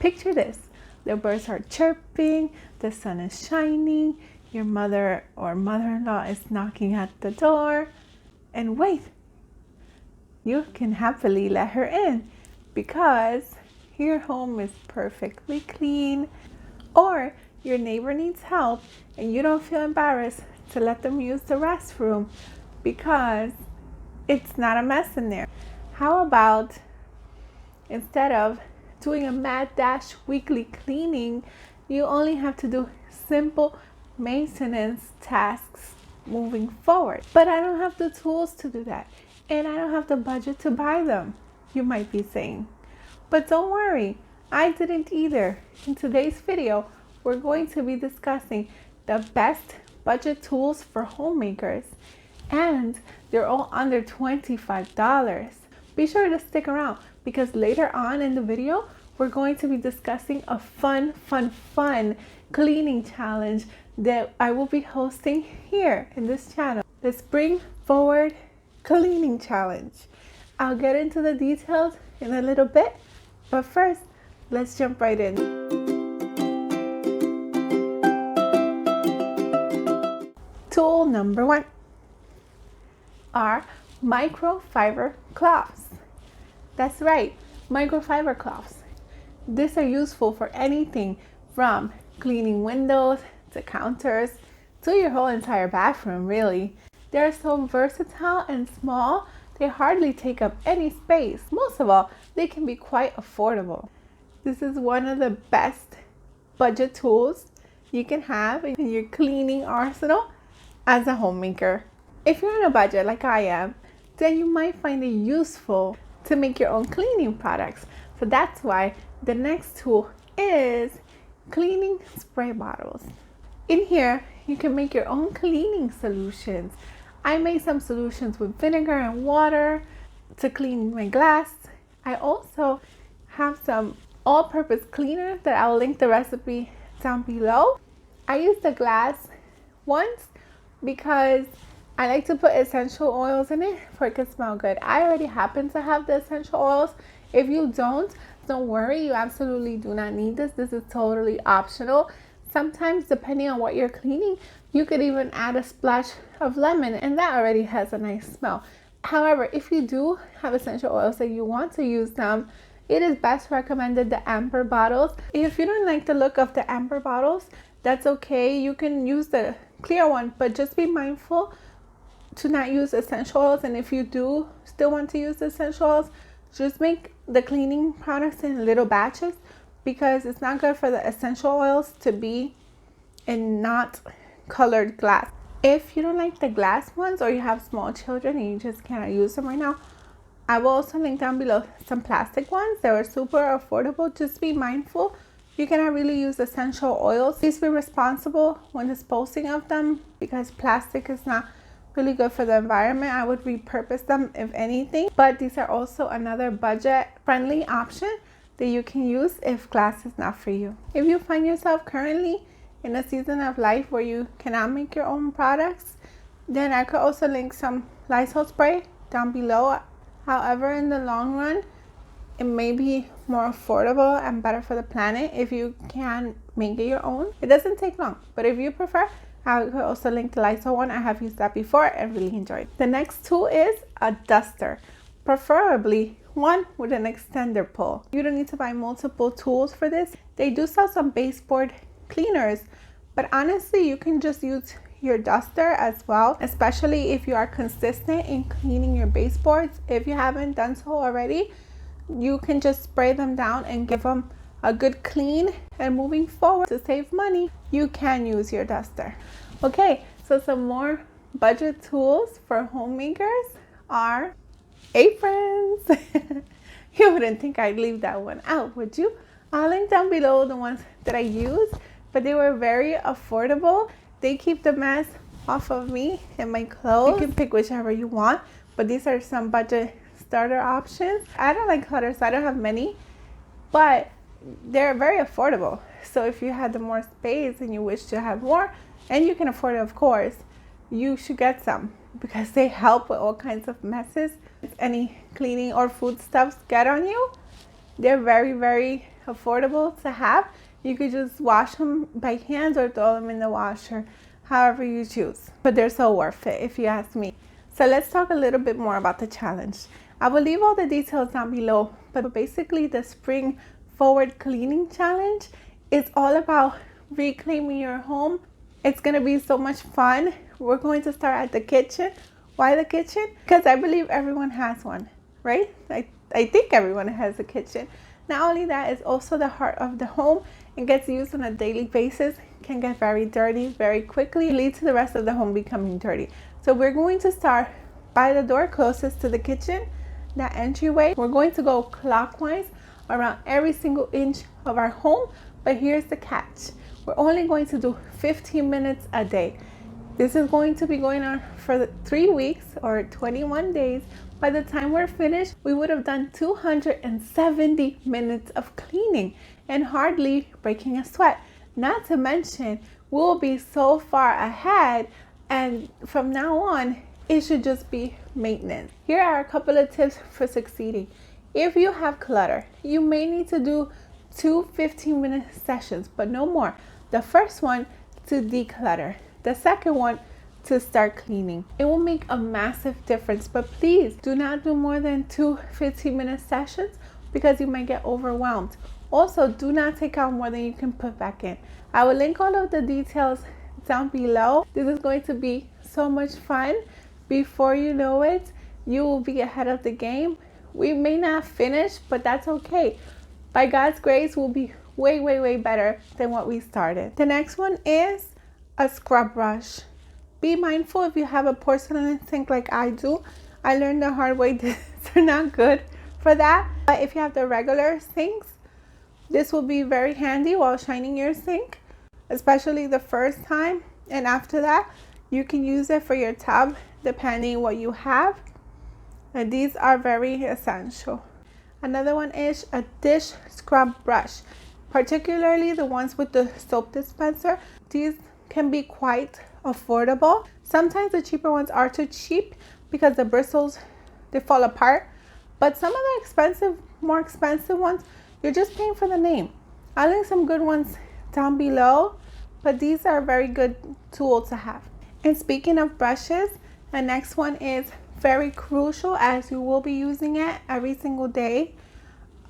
Picture this. The birds are chirping, the sun is shining, your mother or mother-in-law is knocking at the door, and wait, you can happily let her in because your home is perfectly clean, or your neighbor needs help and you don't feel embarrassed to let them use the restroom because it's not a mess in there. How about instead of doing a mad dash weekly cleaning, you only have to do simple maintenance tasks moving forward. But I don't have the tools to do that, and I don't have the budget to buy them, you might be saying. But don't worry, I didn't either. In today's video, we're going to be discussing the best budget tools for homemakers, and they're all under $25. Be sure to stick around because later on in the video, we're going to be discussing a fun cleaning challenge that I will be hosting here in this channel. The Spring Forward Cleaning Challenge. I'll get into the details in a little bit, but first, let's jump right in. Tool number 1 are microfiber cloths. That's right, microfiber cloths. These are useful for anything from cleaning windows to counters to your whole entire bathroom, really. They're so versatile and small, they hardly take up any space. Most of all, they can be quite affordable. This is one of the best budget tools you can have in your cleaning arsenal as a homemaker. If you're on a budget like I am, then you might find it useful to make your own cleaning products. So that's why the next tool is cleaning spray bottles. In here, you can make your own cleaning solutions. I made some solutions with vinegar and water to clean my glass. I also have some all-purpose cleaner that I'll link the recipe down below. I use the glass ones because I like to put essential oils in it for it to smell good. I already happen to have the essential oils. If you don't worry, you absolutely do not need this. This is totally optional. Sometimes, depending on what you're cleaning, you could even add a splash of lemon, and that already has a nice smell. However, if you do have essential oils that you want to use them, it is best recommended the amber bottles. If you don't like the look of the amber bottles, that's okay. You can use the clear one, but just be mindful to not use essential oils. And if you do still want to use the essential oils, just make the cleaning products in little batches because it's not good for the essential oils to be in not colored glass. If you don't like the glass ones or you have small children and you just cannot use them right now, I will also link down below some plastic ones that are super affordable. Just be mindful. You cannot really use essential oils. Please be responsible when disposing of them because plastic is not really good for the environment. I would repurpose them if anything, but these are also another budget friendly option that you can use if glass is not for you. If you find yourself currently in a season of life where you cannot make your own products, then I could also link some Lysol spray down below. However, in the long run, it may be more affordable and better for the planet if you can make it your own. It doesn't take long, but if you prefer, I could also link the Lysol one. I have used that before and really enjoyed. The next tool is a duster, preferably one with an extender pull. You don't need to buy multiple tools for this. They do sell some baseboard cleaners, but honestly, you can just use your duster as well, especially if you are consistent in cleaning your baseboards. If you haven't done so already, you can just spray them down and give them a good clean, and moving forward to save money, you can use your duster. Okay, so some more budget tools for homemakers are aprons. You wouldn't think I'd leave that one out, would you? I'll link down below the ones that I use, but they were very affordable. They keep the mess off of me and my clothes. You can pick whichever you want, but these are some budget starter options. I don't like clutter, so I don't have many, but they're very affordable. So if you had the more space and you wish to have more, and you can afford it, of course, you should get some because they help with all kinds of messes. If any cleaning or food stuffs get on you, they're very affordable to have. You could just wash them by hand or throw them in the washer, however you choose. But they're so worth it if you ask me. So let's talk a little bit more about the challenge. I will leave all the details down below, but basically the spring forward cleaning challenge is all about reclaiming your home. It's gonna be so much fun. We're going to start at the kitchen. Why the kitchen? Because I believe everyone has one, right? I think everyone has a kitchen. Not only that, it's also the heart of the home. It gets used on a daily basis, can get very dirty very quickly, lead to the rest of the home becoming dirty. So we're going to start by the door closest to the kitchen, that entryway. We're going to go clockwise around every single inch of our home, but here's the catch. We're only going to do 15 minutes a day. This is going to be going on for 3 weeks or 21 days. By the time we're finished, we would have done 270 minutes of cleaning and hardly breaking a sweat. Not to mention, we'll be so far ahead, and from now on, it should just be maintenance. Here are a couple of tips for succeeding. If you have clutter, you may need to do 2 15-minute sessions, but no more. The first one to declutter. The second one to start cleaning. It will make a massive difference, but please do not do more than 2 15-minute sessions because you might get overwhelmed. Also, do not take out more than you can put back in. I will link all of the details down below. This is going to be so much fun. Before you know it, you will be ahead of the game. We may not finish, but that's okay. By God's grace, we'll be way better than what we started. The next one is a scrub brush. Be mindful if you have a porcelain sink like I do. I learned the hard way they're not good for that. But if you have the regular sinks, this will be very handy while shining your sink, especially the first time. And after that, you can use it for your tub depending what you have. And these are very essential. Another one is a dish scrub brush, particularly the ones with the soap dispenser. These can be quite affordable. Sometimes the cheaper ones are too cheap because the bristles, they fall apart. But some of the more expensive ones, you're just paying for the name. I'll link some good ones down below, but these are a very good tool to have. And speaking of brushes, the next one is very crucial as you will be using it every single day.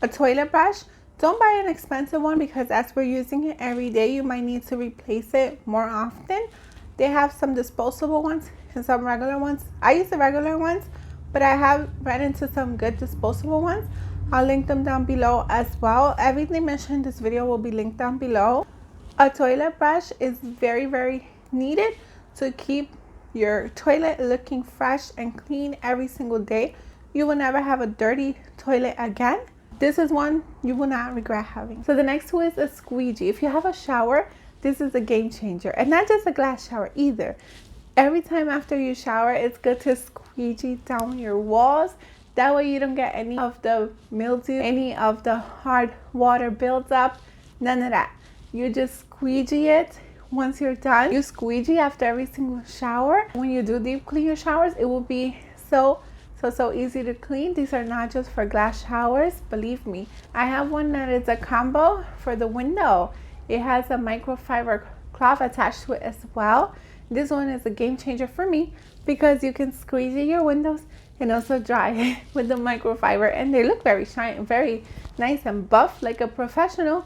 A toilet brush. Don't buy an expensive one because as we're using it every day, you might need to replace it more often. They have some disposable ones and some regular ones. I use the regular ones, but I have run into some good disposable ones. I'll link them down below as well. Everything mentioned in this video will be linked down below. A toilet brush is very needed to keep your toilet looking fresh and clean every single day. You will never have a dirty toilet again. This is one you will not regret having. So the next one is a squeegee. If you have a shower, this is a game changer. And not just a glass shower either. Every time after you shower, it's good to squeegee down your walls. That way you don't get any of the mildew, any of the hard water builds up, none of that. You just squeegee it. Once you're done, you squeegee after every single shower. When you do deep clean your showers, it will be so easy to clean. These are not just for glass showers, believe me. I have one that is a combo for the window. It has a microfiber cloth attached to it as well. This one is a game changer for me because you can squeegee your windows and also dry with the microfiber, and they look very shiny, very nice and buff, like a professional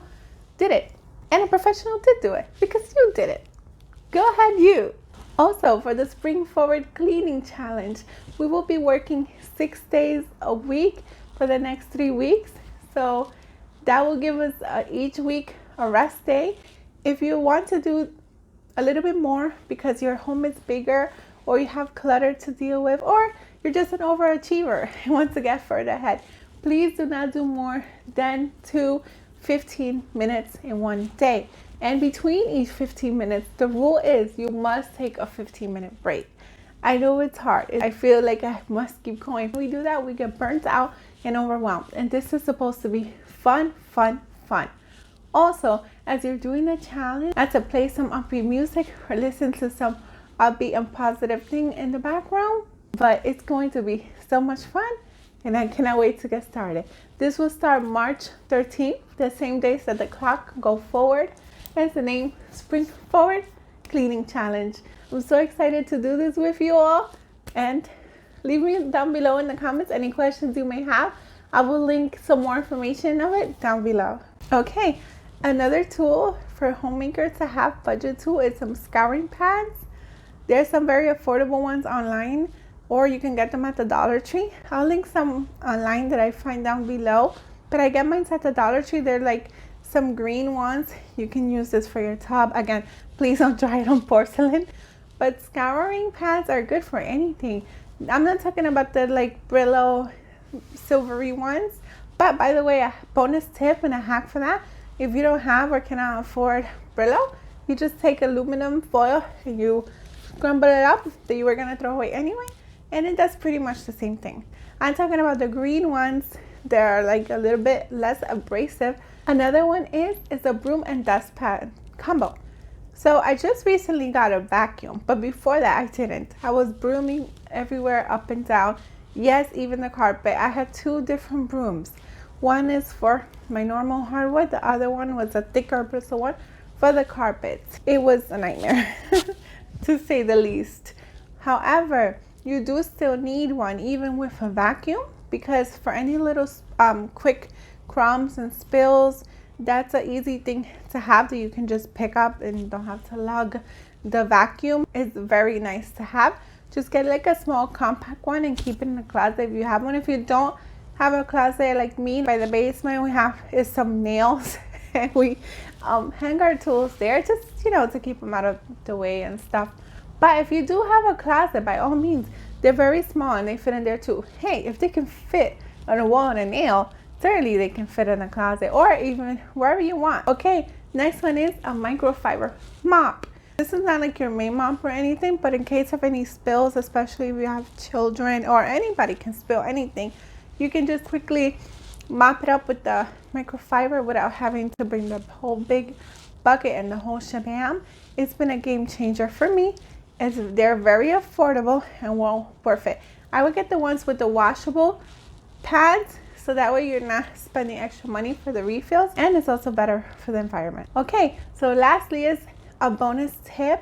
did it. And a professional did do it because you did it. Go ahead, you. Also, for the Spring Forward Cleaning Challenge, we will be working 6 days a week for the next 3 weeks. So that will give us each week a rest day. If you want to do a little bit more because your home is bigger or you have clutter to deal with, or you're just an overachiever and want to get further ahead, please do not do more than 2 15 minutes in one day. And between each 15 minutes, the rule is you must take a 15-minute break. I know it's hard. I feel like I must keep going. If we do that, we get burnt out and overwhelmed. And this is supposed to be fun. Also, as you're doing the challenge, not to play some upbeat music or listen to some upbeat and positive thing in the background, but it's going to be so much fun and I cannot wait to get started. This will start March 13th, the same day that the clock go forward. As the name, Spring Forward Cleaning Challenge. I'm so excited to do this with you all, and leave me down below in the comments any questions you may have. I will link some more information of it down below. Okay, another tool for homemakers to have budget tool is some scouring pads. There's some very affordable ones online, or you can get them at the Dollar Tree. I'll link some online that I find down below, but I get mine at the Dollar Tree. They're like some green ones. You can use this for your tub. Again, please don't try it on porcelain, but scouring pads are good for anything. I'm not talking about the like Brillo silvery ones, but by the way, a bonus tip and a hack for that: if you don't have or cannot afford Brillo, you just take aluminum foil and you scramble it up that you were gonna throw away anyway, and it does pretty much the same thing. I'm talking about the green ones. They're like a little bit less abrasive. Another one is a broom and dust pad combo. So I just recently got a vacuum, but before that I didn't. I was brooming everywhere, up and down. Yes, even the carpet. I had two different brooms. One is for my normal hardwood. The other one was a thicker bristle one for the carpets. It was a nightmare to say the least. However, you do still need one even with a vacuum, because for any little quick crumbs and spills, that's an easy thing to have that you can just pick up and you don't have to lug. The vacuum is very nice to have. Just get like a small compact one and keep it in the closet if you have one. If you don't have a closet like me, by the basement we have is some nails and we hang our tools there, just to keep them out of the way and stuff. But if you do have a closet, by all means, they're very small and they fit in there too. Hey, if they can fit on a wall and a nail, certainly they can fit in a closet or even wherever you want. Okay, next one is a microfiber mop. This is not like your main mop or anything, but in case of any spills, especially if you have children or anybody can spill anything, you can just quickly mop it up with the microfiber without having to bring the whole big bucket and the whole shabam. It's been a game changer for me. They're very affordable and well worth it. I would get the ones with the washable pads, so that way you're not spending extra money for the refills, and it's also better for the environment. Okay, so lastly is a bonus tip.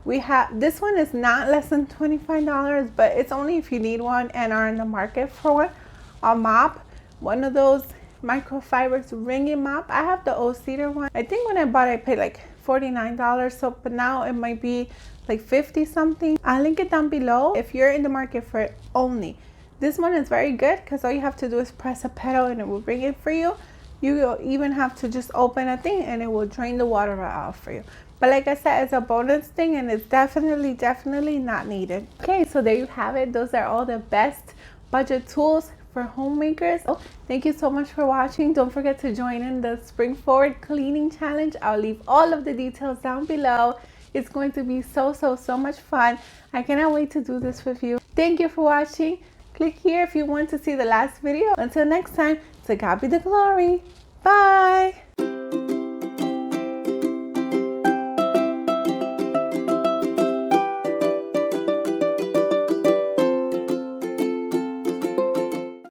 We have this one is not less than $25, but it's only if you need one and are in the market for one. A mop, one of those microfibers ringing mop. I have the old cedar one. I think when I bought it, I paid like $49, so but now it might be like 50 something. I'll link it down below if you're in the market for it only. This one is very good because all you have to do is press a pedal and it will bring it for you. You will even have to just open a thing and it will drain the water out for you. But like I said, it's a bonus thing and it's definitely not needed. Okay, so there you have it. Those are all the best budget tools for homemakers. Oh, thank you so much for watching. Don't forget to join in the Spring Forward Cleaning Challenge. I'll leave all of the details down below. It's going to be so much fun. I cannot wait to do this with you. Thank you for watching. Click here if you want to see the last video. Until next time, to God be the glory. Bye.